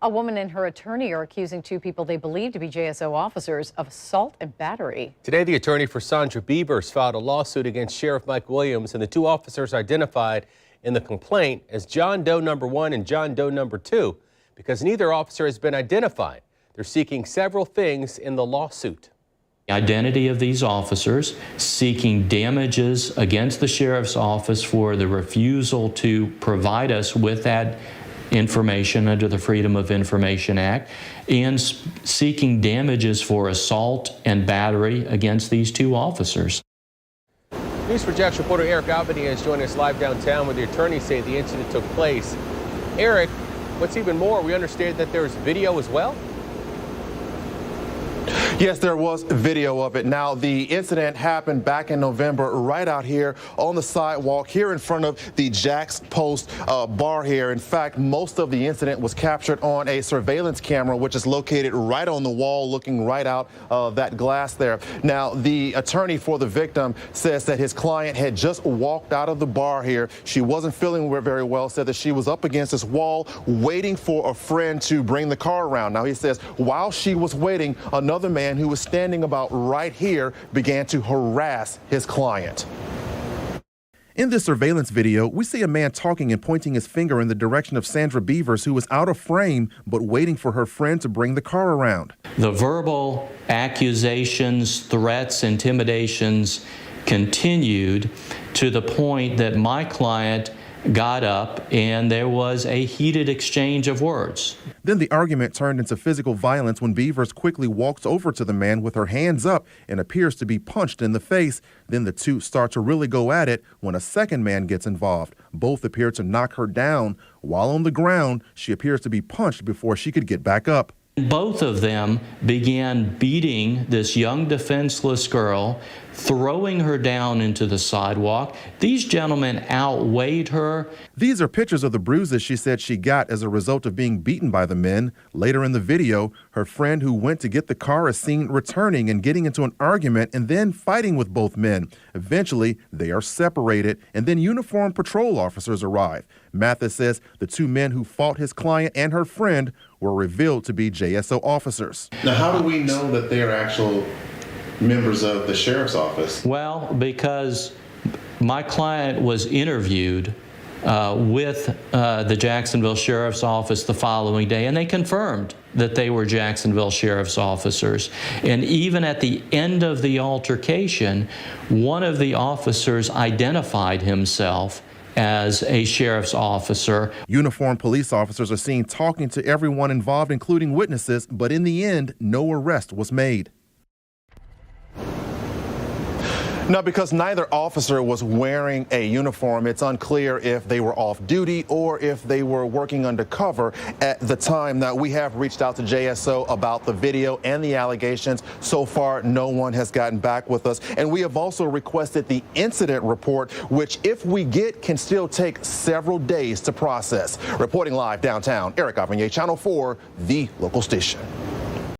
A woman and her attorney are accusing two people they believe to be JSO officers of assault and battery. Today, the attorney for Sandra Beavers filed a lawsuit against Sheriff Mike Williams and the two officers identified in the complaint as John Doe number 1 and John Doe number 2 because neither officer has been identified. They're seeking several things in the lawsuit. Identity of these officers, seeking damages against the sheriff's office for the refusal to provide us with that information under the Freedom of Information Act, and seeking damages for assault and battery against these two officers. News4Jax reporter Eric Albany is joining us live downtown where the attorneys say the incident took place. Eric, what's even more, we understand that there's video as well? Yes, there was video of it. Now, the incident happened back in November right out here on the sidewalk here in front of the Jack's Post bar here. In fact, most of the incident was captured on a surveillance camera, which is located right on the wall, looking right out of that glass there. Now, the attorney for the victim says that his client had just walked out of the bar here. She wasn't feeling very well, said that she was up against this wall waiting for a friend to bring the car around. Now, he says while she was waiting, another man who was standing about right here began to harass his client. In this surveillance video, we see a man talking and pointing his finger in the direction of Sandra Beavers, who was out of frame but waiting for her friend to bring the car around. The verbal accusations, threats, intimidations continued to the point that my client got up and there was a heated exchange of words. Then the argument turned into physical violence when Beavers quickly walks over to the man with her hands up and appears to be punched in the face. Then the two start to really go at it when a second man gets involved. Both appear to knock her down. While on the ground, she appears to be punched before she could get back up. Both of them began beating this young defenseless girl, throwing her down into the sidewalk. These gentlemen outweighed her. These are pictures of the bruises she said she got as a result of being beaten by the men. Later in the video, her friend who went to get the car is seen returning and getting into an argument and then fighting with both men. Eventually, they are separated and then uniformed patrol officers arrive. Mathis says the two men who fought his client and her friend were revealed to be JSO officers. Now, how do we know that they're actual members of the sheriff's office? Well, because my client was interviewed with the Jacksonville Sheriff's Office the following day, and they confirmed that they were Jacksonville Sheriff's officers. And even at the end of the altercation, one of the officers identified himself as a sheriff's officer. Uniformed police officers are seen talking to everyone involved, including witnesses, but in the end, no arrest was made. Now, because neither officer was wearing a uniform, it's unclear if they were off duty or if they were working undercover at the time. Now, we have reached out to JSO about the video and the allegations. So far, no one has gotten back with us. And we have also requested the incident report, which, if we get, can still take several days to process. Reporting live downtown, Eric Albany, Channel 4, the local station.